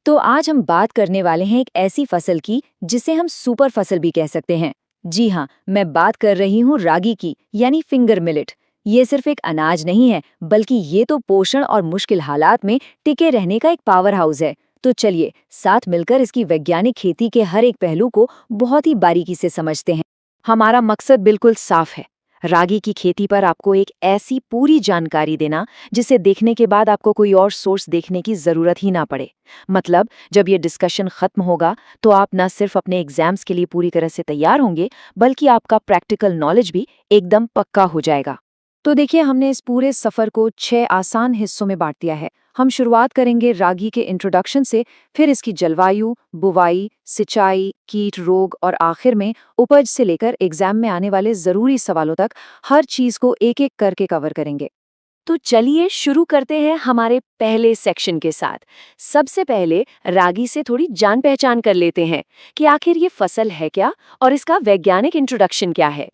तो आज हम बात करने वाले हैं एक ऐसी फसल की जिसे हम सुपर फसल भी कह सकते हैं। जी हाँ, मैं बात कर रही हूँ रागी की, यानी फिंगर मिलेट। ये सिर्फ एक अनाज नहीं है, बल्कि ये तो पोषण और मुश्किल हालात में टिके रहने का एक पावर हाउस है। तो चलिए साथ मिलकर इसकी वैज्ञानिक खेती के हर एक पहलू को बहुत ही बारीकी से समझते हैं। हमारा मकसद बिल्कुल साफ है। रागी की खेती पर आपको एक ऐसी पूरी जानकारी देना जिसे देखने के बाद आपको कोई और सोर्स देखने की जरूरत ही ना पड़े। मतलब जब ये डिस्कशन खत्म होगा तो आप न सिर्फ अपने एग्जाम्स के लिए पूरी तरह से तैयार होंगे, बल्कि आपका प्रैक्टिकल नॉलेज भी एकदम पक्का हो जाएगा। तो देखिए, हमने इस पूरे सफर को 6 आसान हिस्सों में बांट दिया है। हम शुरुआत करेंगे रागी के इंट्रोडक्शन से, फिर इसकी जलवायु, बुवाई, सिंचाई, कीट रोग और आखिर में उपज से लेकर एग्जाम में आने वाले जरूरी सवालों तक हर चीज को एक एक करके कवर करेंगे। तो चलिए शुरू करते हैं हमारे पहले सेक्शन के साथ। सबसे पहले रागी से थोड़ी जान पहचान कर लेते हैं कि आखिर ये फसल है क्या और इसका वैज्ञानिक इंट्रोडक्शन क्या है।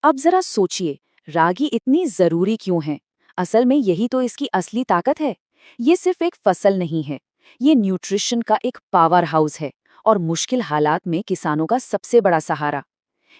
अब जरा सोचिए, रागी इतनी जरूरी क्यों है? असल में यही तो इसकी असली ताकत है। ये सिर्फ एक फसल नहीं है, ये न्यूट्रिशन का एक पावर हाउस है और मुश्किल हालात में किसानों का सबसे बड़ा सहारा।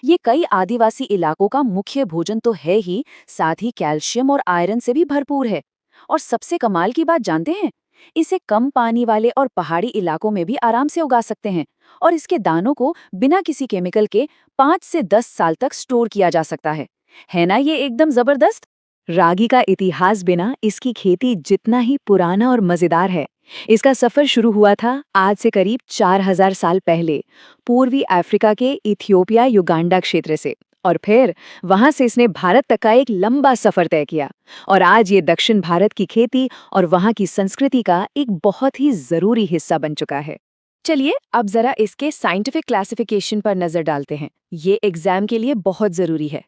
ये कई आदिवासी इलाकों का मुख्य भोजन तो है ही, साथ ही कैल्शियम और आयरन से भी भरपूर है। और सबसे कमाल की बात जानते हैं, इसे कम पानी वाले और पहाड़ी इलाकों में भी आराम से उगा सकते हैं और इसके दानों को बिना किसी केमिकल के 5 से 10 साल तक स्टोर किया जा सकता है ना ये एकदम जबरदस्त। रागी का इतिहास बिना इसकी खेती जितना ही पुराना और मजेदार है। इसका सफर शुरू हुआ था आज से करीब 4000 साल पहले, पूर्वी अफ्रीका के इथियोपिया युगांडा क्षेत्र से, और फिर वहां से इसने भारत तक का एक लंबा सफर तय किया। और आज ये दक्षिण भारत की खेती और वहां की संस्कृति का एक बहुत ही जरूरी हिस्सा बन चुका है। चलिए अब जरा इसके साइंटिफिक क्लासिफिकेशन पर नजर डालते हैं। ये एग्जाम के लिए बहुत जरूरी है।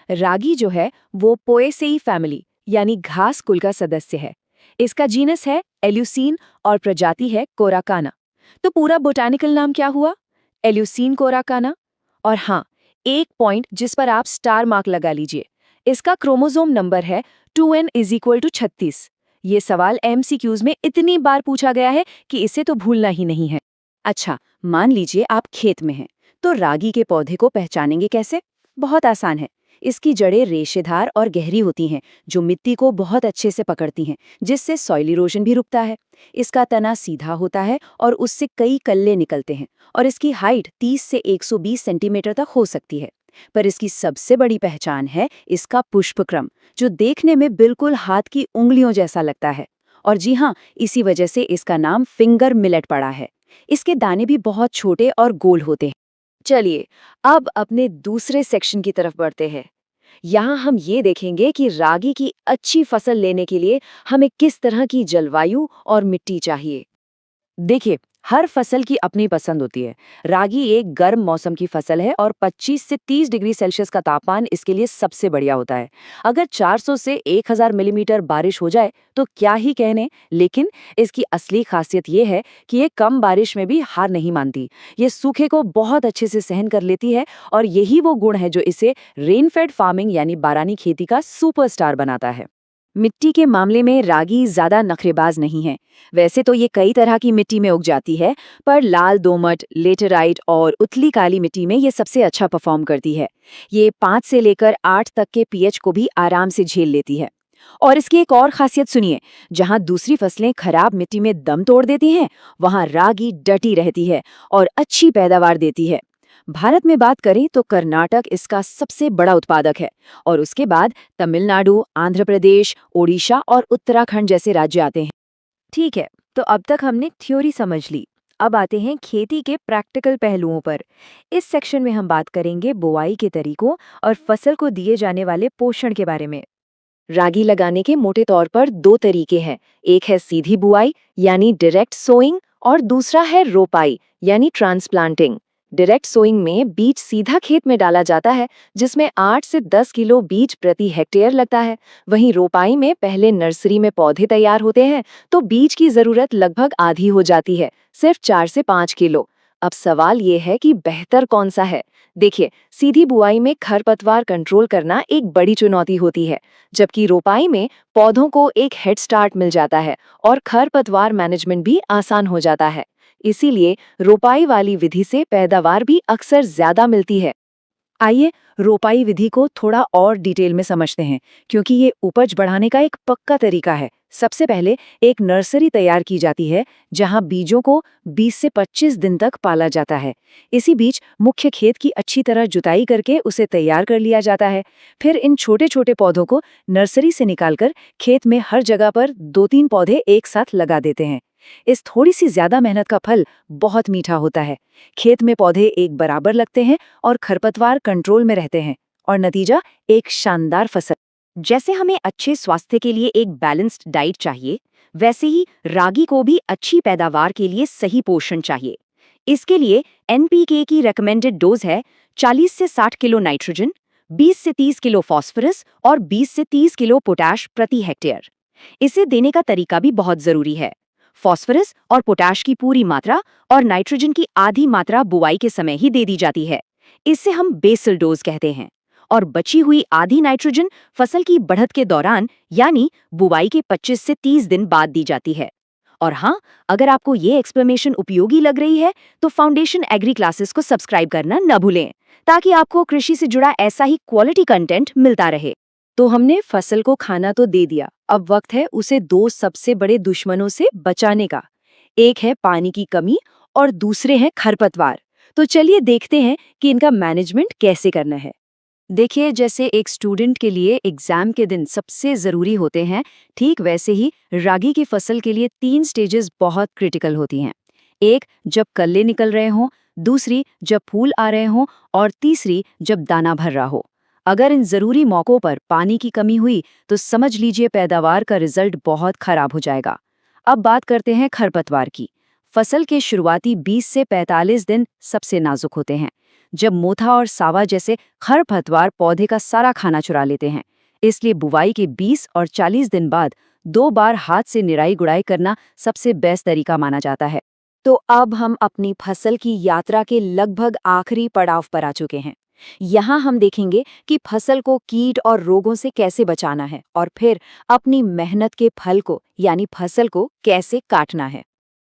रागी जो है वो पोएसेई फैमिली यानी घास कुल का सदस्य है। इसका जीनस है एल्यूसीन और प्रजाति है कोराकाना। तो पूरा बोटानिकल नाम क्या हुआ? एल्यूसीन कोराकाना। और हाँ, एक पॉइंट जिस पर आप स्टार मार्क लगा लीजिए, इसका क्रोमोसोम नंबर है 2n = 36। ये सवाल एमसीक्यूज में इतनी बार पूछा गया है कि इसे तो भूलना ही नहीं है। अच्छा, मान लीजिए आप खेत में हैं, तो रागी के पौधे को पहचानेंगे कैसे? बहुत आसान है। इसकी जड़ें रेशेदार और गहरी होती हैं, जो मिट्टी को बहुत अच्छे से पकड़ती हैं, जिससे सॉइल इरोजन भी रुकता है। इसका तना सीधा होता है और उससे कई कल्ले निकलते हैं, और इसकी हाइट 30 से 120 सेंटीमीटर तक हो सकती है। पर इसकी सबसे बड़ी पहचान है इसका पुष्पक्रम, जो देखने में बिल्कुल हाथ की उंगलियों जैसा लगता है। और जी हाँ, इसी वजह से इसका नाम फिंगर मिलेट पड़ा है। इसके दाने भी बहुत छोटे और गोल होते हैं। चलिए अब अपने दूसरे सेक्शन की तरफ बढ़ते हैं। यहाँ हम ये देखेंगे कि रागी की अच्छी फसल लेने के लिए हमें किस तरह की जलवायु और मिट्टी चाहिए। देखिए, हर फसल की अपनी पसंद होती है। रागी एक गर्म मौसम की फसल है और 25 से 30 डिग्री सेल्सियस का तापमान इसके लिए सबसे बढ़िया होता है। अगर 400 से 1000 मिलीमीटर बारिश हो जाए तो क्या ही कहने, लेकिन इसकी असली खासियत ये है कि ये कम बारिश में भी हार नहीं मानती। ये सूखे को बहुत अच्छे से सहन कर लेती है, और यही वो गुण है जो इसे रेनफेड फार्मिंग यानी बारानी खेती का सुपरस्टार बनाता है। मिट्टी के मामले में रागी ज्यादा नखरेबाज नहीं है। वैसे तो ये कई तरह की मिट्टी में उग जाती है, पर लाल दोमट, लेटेराइट और उथली काली मिट्टी में ये सबसे अच्छा परफॉर्म करती है। ये 5 से लेकर 8 तक के पीएच को भी आराम से झेल लेती है। और इसकी एक और खासियत सुनिए, जहां दूसरी फसलें खराब मिट्टी में दम तोड़ देती हैं, वहां रागी डटी रहती है और अच्छी पैदावार देती है। भारत में बात करें तो कर्नाटक इसका सबसे बड़ा उत्पादक है, और उसके बाद तमिलनाडु, आंध्र प्रदेश, ओडिशा और उत्तराखंड जैसे राज्य आते हैं। ठीक है, तो अब तक हमने थ्योरी समझ ली। अब आते हैं खेती के प्रैक्टिकल पहलुओं पर। इस सेक्शन में हम बात करेंगे बुआई के तरीकों और फसल को दिए जाने वाले पोषण के बारे में। रागी लगाने के मोटे तौर पर 2 तरीके हैं। एक है सीधी बुआई यानी डायरेक्ट सोइंग, और दूसरा है रोपाई यानी ट्रांसप्लांटिंग। डायरेक्ट सोइंग में बीज सीधा खेत में डाला जाता है, जिसमें 8 से 10 किलो बीज प्रति हेक्टेयर लगता है। वहीं रोपाई में पहले नर्सरी में पौधे तैयार होते हैं, तो बीज की जरूरत लगभग आधी हो जाती है, सिर्फ 4 से 5 किलो। अब सवाल ये है कि बेहतर कौन सा है। देखिए, सीधी बुआई में खरपतवार कंट्रोल करना एक बड़ी चुनौती होती है, जबकि रोपाई में पौधों को एक हेड स्टार्ट मिल जाता है और खरपतवार मैनेजमेंट भी आसान हो जाता है। इसीलिए रोपाई वाली विधि से पैदावार भी अक्सर ज्यादा मिलती है। आइए रोपाई विधि को थोड़ा और डिटेल में समझते हैं, क्योंकि ये उपज बढ़ाने का एक पक्का तरीका है। सबसे पहले एक नर्सरी तैयार की जाती है, जहां बीजों को 20 से 25 दिन तक पाला जाता है। इसी बीच मुख्य खेत की अच्छी तरह जुताई करके उसे तैयार कर लिया जाता है। फिर इन छोटे छोटे पौधों को नर्सरी से निकालकर खेत में हर जगह पर 2-3 पौधे एक साथ लगा देते हैं। इस थोड़ी सी ज्यादा मेहनत का फल बहुत मीठा होता है। खेत में पौधे एक बराबर लगते हैं और खरपतवार कंट्रोल में रहते हैं, और नतीजा एक शानदार फसल। जैसे हमें अच्छे स्वास्थ्य के लिए एक बैलेंस्ड डाइट चाहिए, वैसे ही रागी को भी अच्छी पैदावार के लिए सही पोषण चाहिए। इसके लिए एनपीके की रेकमेंडेड डोज है 40 से 60 किलो नाइट्रोजन, 20 से 30 किलो फास्फोरस और 20 से 30 किलो पोटाश प्रति हेक्टेयर। इसे देने का तरीका भी बहुत जरूरी है। फास्फोरस और पोटाश की पूरी मात्रा और नाइट्रोजन की आधी मात्रा बुवाई के समय ही दे दी जाती है। इससे हम बेसल डोज कहते हैं। और बची हुई आधी नाइट्रोजन फसल की बढ़त के दौरान, यानी बुवाई के 25 से 30 दिन बाद दी जाती है। और हाँ, अगर आपको ये एक्सप्लेनेशन उपयोगी लग रही है तो फाउंडेशन एग्री क्लासेस को सब्सक्राइब करना न भूलें, ताकि आपको कृषि से जुड़ा ऐसा ही क्वालिटी कंटेंट मिलता रहे। तो हमने फसल को खाना तो दे दिया, अब वक्त है उसे दो सबसे बड़े दुश्मनों से बचाने का। एक है पानी की कमी और दूसरे हैं खरपतवार। तो चलिए देखते हैं कि इनका मैनेजमेंट कैसे करना है। देखिए, जैसे एक स्टूडेंट के लिए एग्जाम के दिन सबसे ज़रूरी होते हैं, ठीक वैसे ही रागी की फसल के लिए 3 स्टेजेस बहुत क्रिटिकल होती हैं। एक, जब कल्ले निकल रहे हों, दूसरी जब फूल आ रहे हों, और तीसरी जब दाना भर रहा हो। अगर इन ज़रूरी मौक़ों पर पानी की कमी हुई तो समझ लीजिए पैदावार का रिजल्ट बहुत खराब हो जाएगा। अब बात करते हैं खरपतवार की। फसल के शुरुआती 20 से 45 दिन सबसे नाजुक होते हैं, जब मोथा और सावा जैसे खरपतवार पौधे का सारा खाना चुरा लेते हैं। इसलिए बुवाई के 20 और 40 दिन बाद 2 बार हाथ से निराई गुड़ाई करना सबसे बेस्ट तरीका माना जाता है। तो अब हम अपनी फसल की यात्रा के लगभग आखिरी पड़ाव पर आ चुके हैं। यहाँ हम देखेंगे कि फसल को कीट और रोगों से कैसे बचाना है, और फिर अपनी मेहनत के फल को यानी फसल को कैसे काटना है।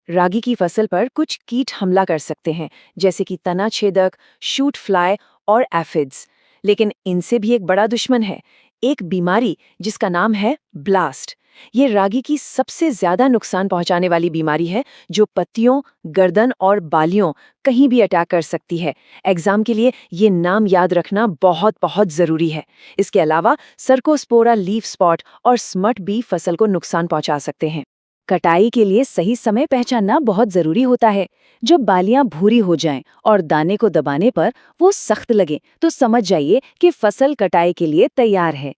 रागी की फसल पर कुछ कीट हमला कर सकते हैं, जैसे कि तना छेदक, शूट फ्लाई और एफिड्स। लेकिन इनसे भी एक बड़ा दुश्मन है, एक बीमारी जिसका नाम है ब्लास्ट। ये रागी की सबसे ज्यादा नुकसान पहुंचाने वाली बीमारी है, जो पत्तियों, गर्दन और बालियों कहीं भी अटैक कर सकती है। एग्जाम के लिए ये नाम याद रखना बहुत बहुत जरूरी है। इसके अलावा सर्कोस्पोरा लीफ स्पॉट और स्मट भी फसल को नुकसान पहुंचा सकते हैं। कटाई के लिए सही समय पहचानना बहुत जरूरी होता है। जब बालियां भूरी हो जाएं और दाने को दबाने पर वो सख्त लगे, तो समझ जाइए कि फसल कटाई के लिए तैयार है।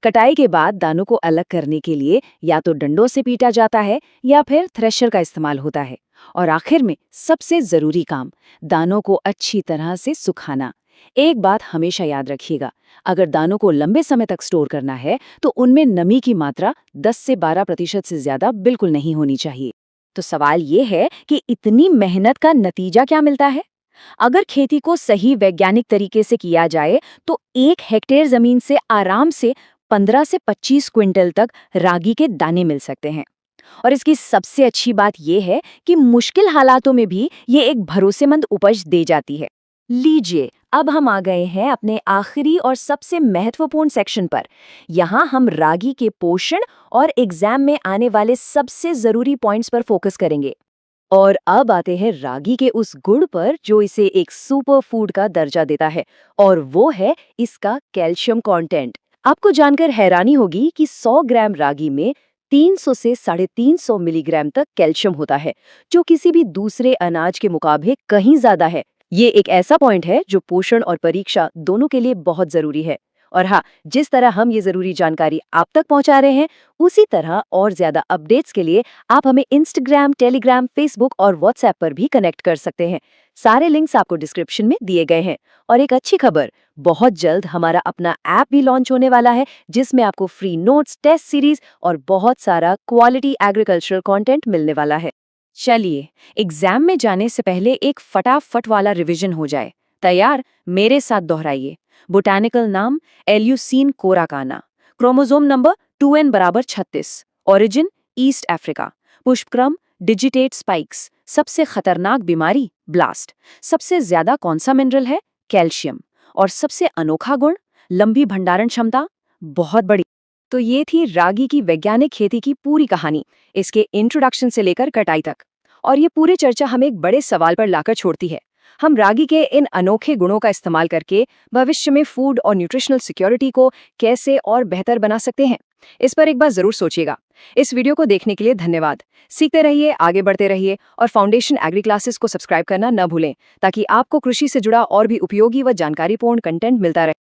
कटाई के बाद दानों को अलग करने के लिए या तो डंडों से पीटा जाता है या फिर थ्रेशर का इस्तेमाल होता है। और आखिर में सबसे जरूरी काम, दानों को अच्छी तरह से सुखाना। एक बात हमेशा याद रखिएगा, अगर दानों को लंबे समय तक स्टोर करना है तो उनमें नमी की मात्रा 10 से 12% से ज्यादा बिल्कुल नहीं होनी चाहिए। तो सवाल ये है कि इतनी मेहनत का नतीजा क्या मिलता है? अगर खेती को सही वैज्ञानिक तरीके से किया जाए तो 1 हेक्टेयर जमीन से आराम से 15 से 25 क्विंटल तक रागी के दाने मिल सकते हैं। और इसकी सबसे अच्छी बात यह है कि मुश्किल हालातों में भी ये एक भरोसेमंद उपज दे जाती है। लीजिए, अब हम आ गए हैं अपने आखिरी और सबसे महत्वपूर्ण सेक्शन पर। यहाँ हम रागी के पोषण और एग्जाम में आने वाले सबसे जरूरी पॉइंट्स पर फोकस करेंगे। और अब आते हैं रागी के उस गुण पर जो इसे एक सुपर फूड का दर्जा देता है, और वो है इसका कैल्शियम कंटेंट। आपको जानकर हैरानी होगी कि 100 ग्राम रागी में 300 से 350 मिलीग्राम तक कैल्शियम होता है, जो किसी भी दूसरे अनाज के मुकाबले कहीं ज्यादा है। ये एक ऐसा पॉइंट है जो पोषण और परीक्षा दोनों के लिए बहुत जरूरी है। और हाँ, जिस तरह हम ये जरूरी जानकारी आप तक पहुंचा रहे हैं, उसी तरह और ज्यादा अपडेट्स के लिए आप हमें इंस्टाग्राम, टेलीग्राम, फेसबुक और व्हाट्सएप पर भी कनेक्ट कर सकते हैं। सारे लिंक्स आपको डिस्क्रिप्शन में दिए गए हैं। और एक अच्छी खबर, बहुत जल्द हमारा अपना ऐप भी लॉन्च होने वाला है, जिसमें आपको फ्री नोट्स, टेस्ट सीरीज और बहुत सारा क्वालिटी एग्रीकल्चरल कंटेंट मिलने वाला है। चलिए, एग्जाम में जाने से पहले एक फटाफट वाला रिवीजन हो जाए। तैयार? मेरे साथ दोहराइए। बोटैनिकल नाम Eleusine coracana, chromosome number 2n = 36, origin east Africa, पुष्पक्रम डिजिटेट स्पाइक्स, सबसे खतरनाक बीमारी ब्लास्ट। सबसे ज्यादा कौन सा मिनरल है? कैल्शियम। और सबसे अनोखा गुण? लंबी भंडारण क्षमता। बहुत बड़ी। तो ये थी रागी की वैज्ञानिक खेती की पूरी कहानी, इसके इंट्रोडक्शन से लेकर कटाई तक। और ये पूरी चर्चा हमें एक बड़े सवाल पर लाकर छोड़ती है। हम रागी के इन अनोखे गुणों का इस्तेमाल करके भविष्य में फूड और न्यूट्रिशनल सिक्योरिटी को कैसे और बेहतर बना सकते हैं? इस पर एक बार जरूर सोचिएगा। इस वीडियो को देखने के लिए धन्यवाद। सीखते रहिए, आगे बढ़ते रहिए और फाउंडेशन एग्री क्लासेस को सब्सक्राइब करना न भूलें, ताकि आपको कृषि से जुड़ा और भी उपयोगी व जानकारीपूर्ण कंटेंट मिलता रहे।